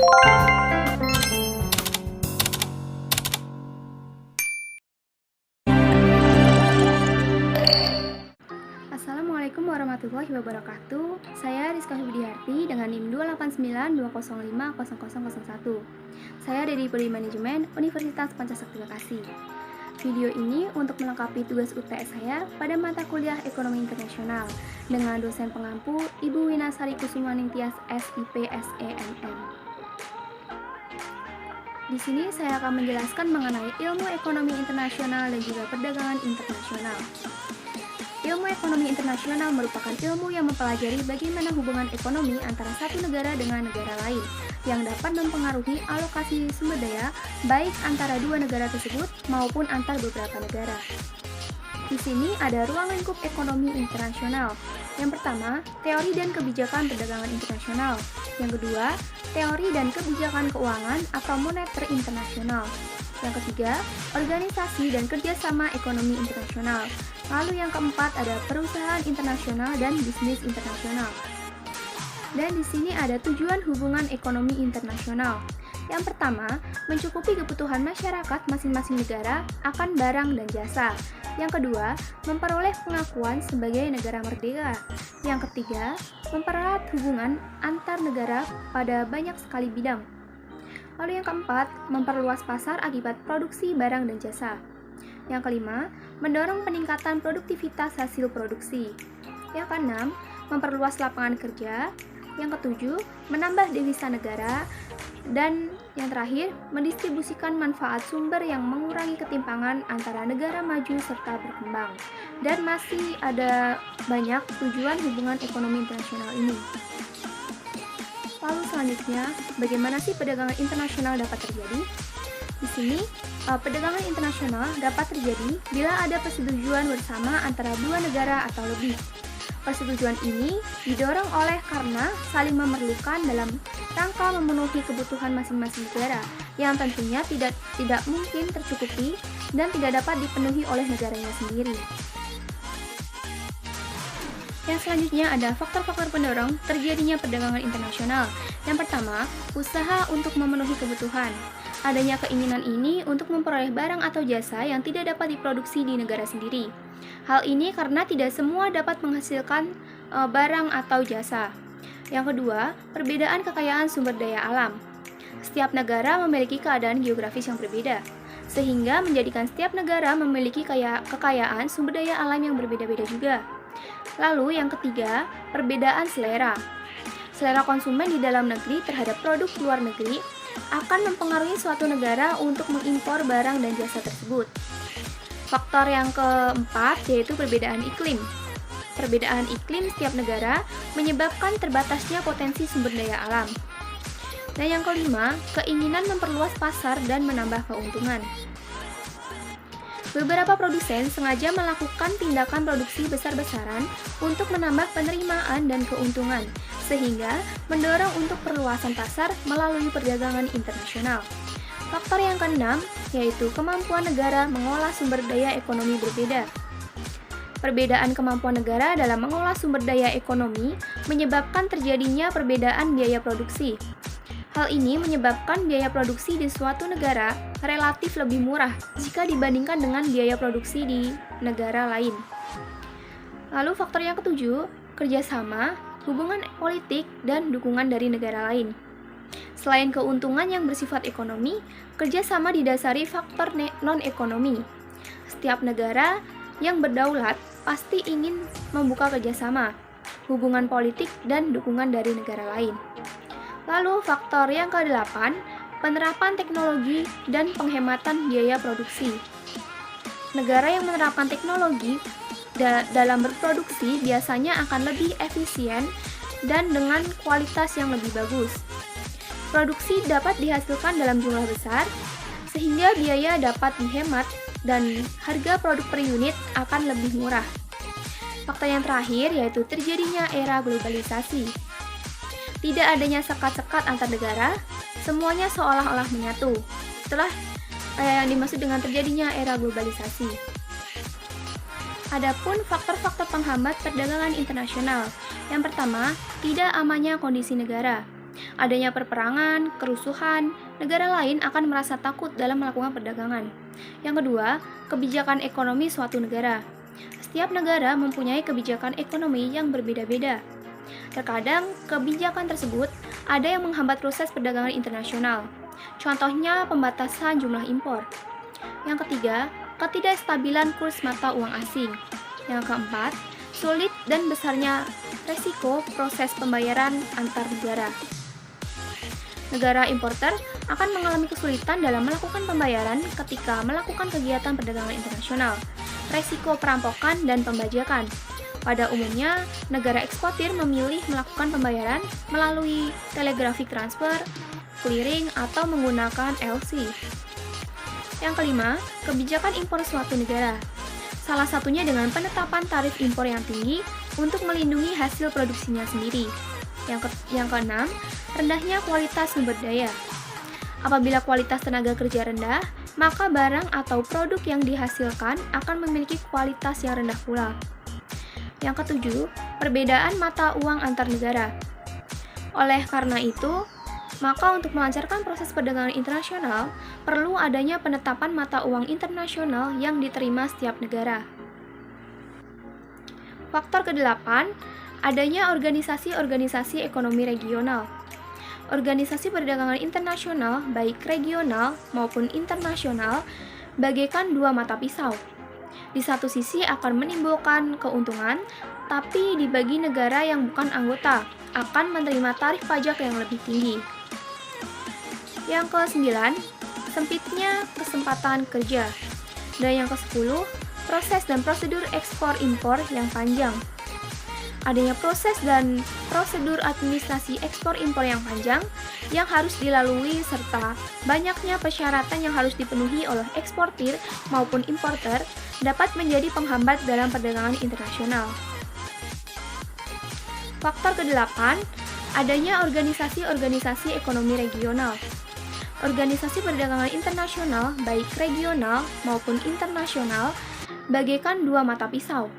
Assalamualaikum warahmatullahi wabarakatuh. Saya Rizka Widiarti dengan NIM 28920500001. Saya dari Prodi Manajemen Universitas Pancasakti Bekasi. Video ini untuk melengkapi tugas UTS saya pada mata kuliah Ekonomi Internasional dengan dosen pengampu Ibu Winasari Kusumaningtyas SIP SEMM. Di sini saya akan menjelaskan mengenai ilmu ekonomi internasional dan juga perdagangan internasional. Ilmu ekonomi internasional merupakan ilmu yang mempelajari bagaimana hubungan ekonomi antara satu negara dengan negara lain yang dapat mempengaruhi alokasi sumber daya baik antara dua negara tersebut maupun antar beberapa negara. Di sini ada ruang lingkup ekonomi internasional. Yang pertama, teori dan kebijakan perdagangan internasional. Yang kedua, teori dan kebijakan keuangan atau moneter internasional. Yang ketiga, organisasi dan kerjasama ekonomi internasional. Lalu yang keempat ada perusahaan internasional dan bisnis internasional. Dan di sini ada tujuan hubungan ekonomi internasional. Yang pertama, mencukupi kebutuhan masyarakat masing-masing negara akan barang dan jasa. Yang kedua, memperoleh pengakuan sebagai negara merdeka. Yang ketiga, mempererat hubungan antar negara pada banyak sekali bidang. Lalu yang keempat, memperluas pasar akibat produksi barang dan jasa. Yang kelima, mendorong peningkatan produktivitas hasil produksi. Yang keenam, memperluas lapangan kerja. Yang ketujuh, menambah devisa negara. Dan yang terakhir, mendistribusikan manfaat sumber yang mengurangi ketimpangan antara negara maju serta berkembang. Dan masih ada banyak tujuan hubungan ekonomi internasional ini. Lalu selanjutnya, bagaimana sih perdagangan internasional dapat terjadi? Di sini, perdagangan internasional dapat terjadi bila ada persetujuan bersama antara dua negara atau lebih. Persetujuan ini didorong oleh karena saling memerlukan dalam rangka memenuhi kebutuhan masing-masing negara yang tentunya tidak mungkin tercukupi dan tidak dapat dipenuhi oleh negaranya sendiri. Yang selanjutnya ada faktor-faktor pendorong terjadinya perdagangan internasional. Yang pertama, usaha untuk memenuhi kebutuhan. Adanya keinginan ini untuk memperoleh barang atau jasa yang tidak dapat diproduksi di negara sendiri. Hal ini karena tidak semua dapat menghasilkan barang atau jasa. Yang kedua, perbedaan kekayaan sumber daya alam. Setiap negara memiliki keadaan geografis yang berbeda, sehingga menjadikan setiap negara memiliki kekayaan sumber daya alam yang berbeda-beda juga. Lalu yang ketiga, perbedaan selera. Selera konsumen di dalam negeri terhadap produk luar negeri akan mempengaruhi suatu negara untuk mengimpor barang dan jasa tersebut. Faktor yang keempat yaitu perbedaan iklim. Perbedaan iklim setiap negara menyebabkan terbatasnya potensi sumber daya alam. Dan yang kelima, keinginan memperluas pasar dan menambah keuntungan. Beberapa produsen sengaja melakukan tindakan produksi besar-besaran untuk menambah penerimaan dan keuntungan, sehingga mendorong untuk perluasan pasar melalui perdagangan internasional. Faktor yang keenam yaitu kemampuan negara mengolah sumber daya ekonomi berbeda. Perbedaan kemampuan negara dalam mengolah sumber daya ekonomi menyebabkan terjadinya perbedaan biaya produksi. Hal ini menyebabkan biaya produksi di suatu negara relatif lebih murah jika dibandingkan dengan biaya produksi di negara lain. Lalu faktor yang ketujuh, kerjasama, hubungan politik, dan dukungan dari negara lain. Selain keuntungan yang bersifat ekonomi, kerjasama didasari faktor non-ekonomi. Setiap negara yang berdaulat pasti ingin membuka kerjasama, hubungan politik, dan dukungan dari negara lain. Lalu faktor yang ke-8, penerapan teknologi dan penghematan biaya produksi. Negara yang menerapkan teknologi dalam berproduksi biasanya akan lebih efisien dan dengan kualitas yang lebih bagus. Produksi dapat dihasilkan dalam jumlah besar, sehingga biaya dapat dihemat dan harga produk per unit akan lebih murah. Faktor yang terakhir yaitu terjadinya era globalisasi. Tidak adanya sekat-sekat antar negara, semuanya seolah-olah menyatu. Itulah yang dimaksud dengan terjadinya era globalisasi. Adapun faktor-faktor penghambat perdagangan internasional. Yang pertama, tidak amannya kondisi negara. Adanya perperangan, kerusuhan, negara lain akan merasa takut dalam melakukan perdagangan. Yang kedua, kebijakan ekonomi suatu negara. Setiap negara mempunyai kebijakan ekonomi yang berbeda-beda. Terkadang, kebijakan tersebut ada yang menghambat proses perdagangan internasional. Contohnya, pembatasan jumlah impor. Yang ketiga, ketidakstabilan kurs mata uang asing. Yang keempat, sulit dan besarnya resiko proses pembayaran antar negara. Negara importer akan mengalami kesulitan dalam melakukan pembayaran ketika melakukan kegiatan perdagangan internasional, resiko perampokan dan pembajakan. Pada umumnya, negara eksportir memilih melakukan pembayaran melalui telegraphic transfer, clearing, atau menggunakan LC. Yang kelima, kebijakan impor suatu negara. Salah satunya dengan penetapan tarif impor yang tinggi untuk melindungi hasil produksinya sendiri. Yang keenam, rendahnya kualitas sumber daya. Apabila kualitas tenaga kerja rendah, maka barang atau produk yang dihasilkan akan memiliki kualitas yang rendah pula. Yang ketujuh, perbedaan mata uang antar negara. Oleh karena itu, maka untuk melancarkan proses perdagangan internasional, perlu adanya penetapan mata uang internasional yang diterima setiap negara. Faktor ke-8, adanya organisasi-organisasi ekonomi regional. Organisasi perdagangan internasional, baik regional maupun internasional, bagaikan dua mata pisau. Di satu sisi akan menimbulkan keuntungan, tapi di bagi negara yang bukan anggota akan menerima tarif pajak yang lebih tinggi. Yang ke-9, sempitnya kesempatan kerja. Dan yang ke-10, proses dan prosedur ekspor-impor yang panjang. Adanya proses dan prosedur administrasi ekspor-impor yang panjang yang harus dilalui serta banyaknya persyaratan yang harus dipenuhi oleh eksportir maupun importer dapat menjadi penghambat dalam perdagangan internasional. Faktor ke-8, adanya organisasi-organisasi ekonomi regional. Organisasi perdagangan internasional, baik regional maupun internasional, bagaikan dua mata pisau.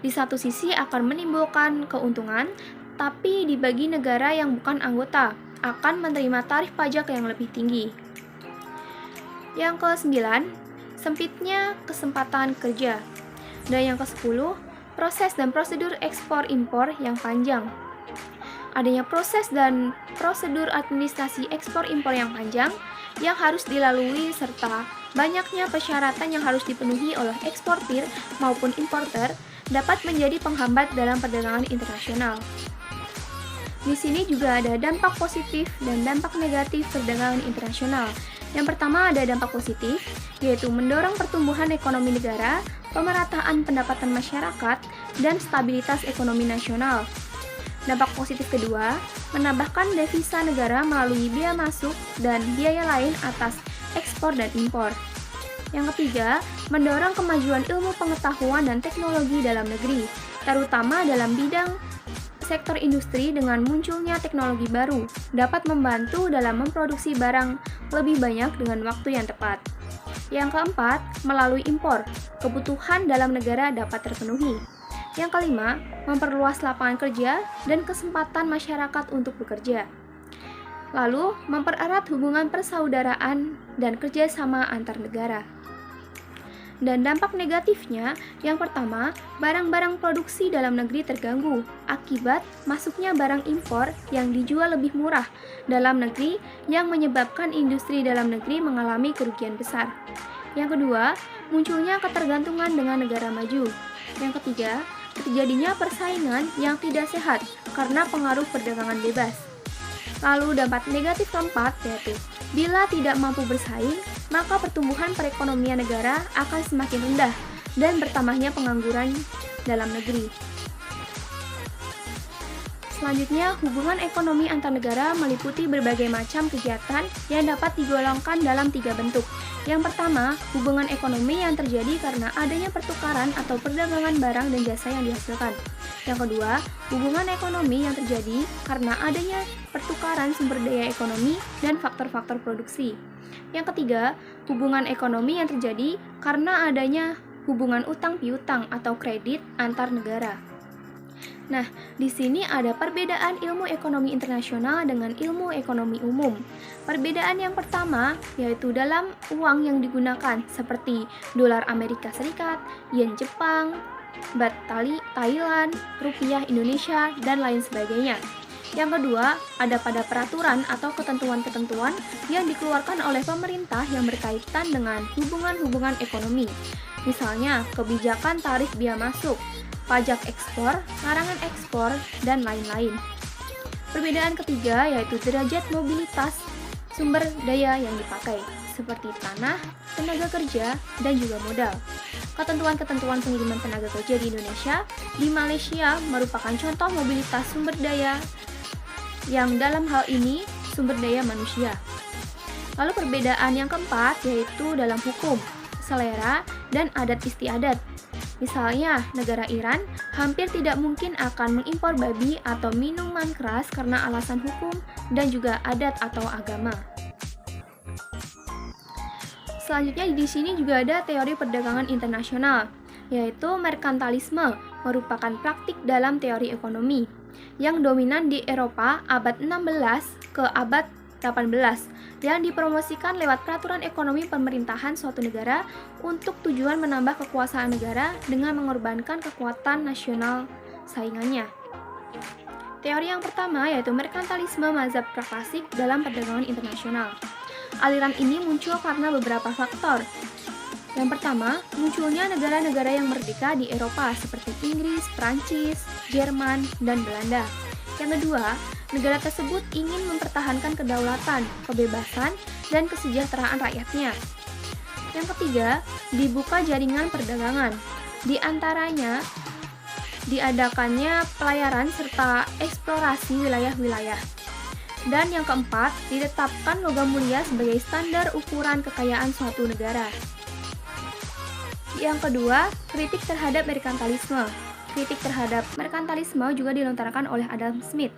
Di satu sisi akan menimbulkan keuntungan, tapi di bagi negara yang bukan anggota akan menerima tarif pajak yang lebih tinggi. Yang ke-9, sempitnya kesempatan kerja. Dan yang ke-10, proses dan prosedur ekspor-impor yang panjang. Adanya proses dan prosedur administrasi ekspor-impor yang panjang yang harus dilalui serta banyaknya persyaratan yang harus dipenuhi oleh eksportir maupun importer dapat menjadi penghambat dalam perdagangan internasional. Di sini juga ada dampak positif dan dampak negatif perdagangan internasional. Yang pertama ada dampak positif, yaitu mendorong pertumbuhan ekonomi negara, pemerataan pendapatan masyarakat, dan stabilitas ekonomi nasional. Dampak positif kedua, menambahkan devisa negara melalui biaya masuk dan biaya lain atas ekspor dan impor. Yang ketiga, mendorong kemajuan ilmu pengetahuan dan teknologi dalam negeri, terutama dalam bidang sektor industri dengan munculnya teknologi baru, dapat membantu dalam memproduksi barang lebih banyak dengan waktu yang tepat. Yang keempat, melalui impor, kebutuhan dalam negara dapat terpenuhi. Yang kelima, memperluas lapangan kerja dan kesempatan masyarakat untuk bekerja. Lalu, mempererat hubungan persaudaraan dan kerjasama antar negara. Dan dampak negatifnya, yang pertama, barang-barang produksi dalam negeri terganggu akibat masuknya barang impor yang dijual lebih murah dalam negeri yang menyebabkan industri dalam negeri mengalami kerugian besar. Yang kedua, munculnya ketergantungan dengan negara maju. Yang ketiga, terjadinya persaingan yang tidak sehat karena pengaruh perdagangan bebas. Lalu dampak negatif keempat yaitu bila tidak mampu bersaing, maka pertumbuhan perekonomian negara akan semakin rendah dan bertambahnya pengangguran dalam negeri. Selanjutnya, hubungan ekonomi antar negara meliputi berbagai macam kegiatan yang dapat digolongkan dalam 3 bentuk. Yang pertama, hubungan ekonomi yang terjadi karena adanya pertukaran atau perdagangan barang dan jasa yang dihasilkan. Yang kedua, hubungan ekonomi yang terjadi karena adanya pertukaran sumber daya ekonomi dan faktor-faktor produksi. Yang ketiga, hubungan ekonomi yang terjadi karena adanya hubungan utang piutang atau kredit antar negara. Nah, di sini ada perbedaan ilmu ekonomi internasional dengan ilmu ekonomi umum. Perbedaan yang pertama yaitu dalam uang yang digunakan seperti dolar Amerika Serikat, yen Jepang, bat Thailand, rupiah Indonesia, dan lain sebagainya. Yang kedua, ada pada peraturan atau ketentuan-ketentuan yang dikeluarkan oleh pemerintah yang berkaitan dengan hubungan-hubungan ekonomi. Misalnya, kebijakan tarif bea masuk, pajak ekspor, larangan ekspor, dan lain-lain. Perbedaan ketiga yaitu derajat mobilitas sumber daya yang dipakai, seperti tanah, tenaga kerja, dan juga modal. Ketentuan-ketentuan pengiriman tenaga kerja di Indonesia, di Malaysia merupakan contoh mobilitas sumber daya yang dalam hal ini sumber daya manusia. Lalu perbedaan yang keempat yaitu dalam hukum, selera, dan adat istiadat. Misalnya, negara Iran hampir tidak mungkin akan mengimpor babi atau minuman keras karena alasan hukum dan juga adat atau agama. Selanjutnya di sini juga ada teori perdagangan internasional, yaitu merkantilisme, merupakan praktik dalam teori ekonomi yang dominan di Eropa abad 16 ke abad 18 yang dipromosikan lewat peraturan ekonomi pemerintahan suatu negara untuk tujuan menambah kekuasaan negara dengan mengorbankan kekuatan nasional saingannya. Teori yang pertama yaitu merkantilisme mazhab klasik dalam perdagangan internasional. Aliran ini muncul karena beberapa faktor. Yang pertama, munculnya negara-negara yang merdeka di Eropa seperti Inggris, Prancis, Jerman, dan Belanda. Yang kedua, negara tersebut ingin mempertahankan kedaulatan, kebebasan, dan kesejahteraan rakyatnya. Yang ketiga, dibuka jaringan perdagangan. Di antaranya, diadakannya pelayaran serta eksplorasi wilayah-wilayah. Dan yang keempat, ditetapkan logam mulia sebagai standar ukuran kekayaan suatu negara. Yang kedua, kritik terhadap merkantilisme. Kritik terhadap merkantilisme juga dilontarkan oleh Adam Smith,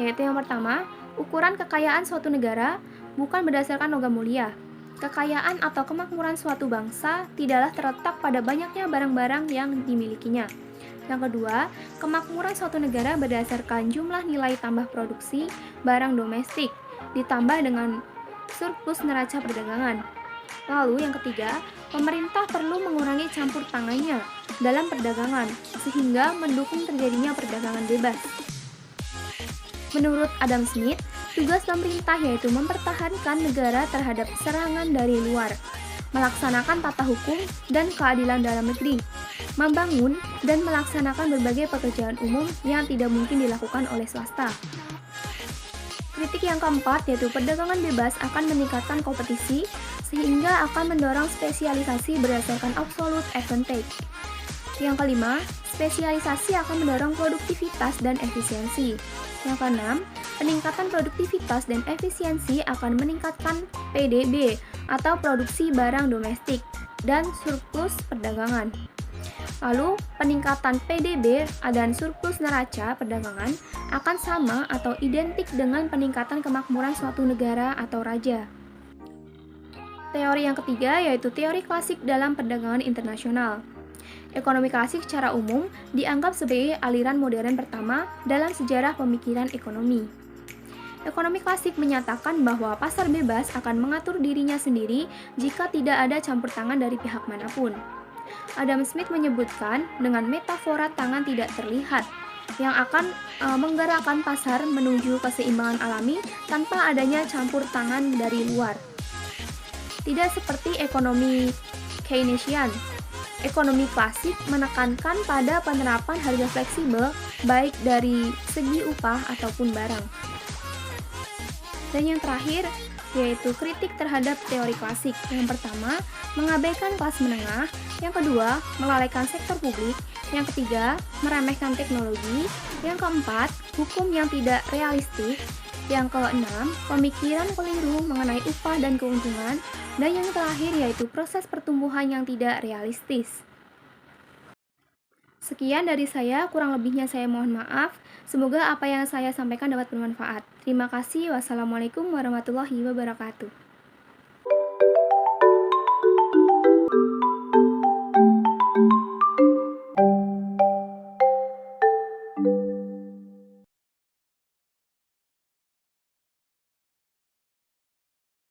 yaitu yang pertama, ukuran kekayaan suatu negara bukan berdasarkan logam mulia. Kekayaan atau kemakmuran suatu bangsa tidaklah terletak pada banyaknya barang-barang yang dimilikinya. Yang kedua, kemakmuran suatu negara berdasarkan jumlah nilai tambah produksi barang domestik ditambah dengan surplus neraca perdagangan. Lalu yang ketiga, pemerintah perlu mengurangi campur tangannya dalam perdagangan sehingga mendukung terjadinya perdagangan bebas. Menurut Adam Smith, tugas pemerintah yaitu mempertahankan negara terhadap serangan dari luar, melaksanakan tata hukum dan keadilan dalam negeri, membangun dan melaksanakan berbagai pekerjaan umum yang tidak mungkin dilakukan oleh swasta. Kritik yang keempat yaitu perdagangan bebas akan meningkatkan kompetisi sehingga akan mendorong spesialisasi berdasarkan absolute advantage. Yang kelima, spesialisasi akan mendorong produktivitas dan efisiensi. Yang keenam, peningkatan produktivitas dan efisiensi akan meningkatkan PDB atau produksi barang domestik dan surplus perdagangan. Lalu, peningkatan PDB dan surplus neraca perdagangan akan sama atau identik dengan peningkatan kemakmuran suatu negara atau raja. Teori yang ketiga yaitu teori klasik dalam perdagangan internasional. Ekonomi klasik secara umum dianggap sebagai aliran modern pertama dalam sejarah pemikiran ekonomi. Ekonomi klasik menyatakan bahwa pasar bebas akan mengatur dirinya sendiri jika tidak ada campur tangan dari pihak manapun. Adam Smith menyebutkan dengan metafora tangan tidak terlihat yang akan menggerakkan pasar menuju keseimbangan alami tanpa adanya campur tangan dari luar. Tidak seperti ekonomi Keynesian. Ekonomi klasik menekankan pada penerapan harga fleksibel baik dari segi upah ataupun barang. Dan yang terakhir yaitu kritik terhadap teori klasik. Yang pertama, mengabaikan kelas menengah. Yang kedua, melalaikan sektor publik. Yang ketiga, meremehkan teknologi. Yang keempat, hukum yang tidak realistis. Yang keenam, pemikiran keliru mengenai upah dan keuntungan. Dan yang terakhir yaitu proses pertumbuhan yang tidak realistis. Sekian dari saya, kurang lebihnya saya mohon maaf. Semoga apa yang saya sampaikan dapat bermanfaat. Terima kasih. Wassalamualaikum warahmatullahi wabarakatuh.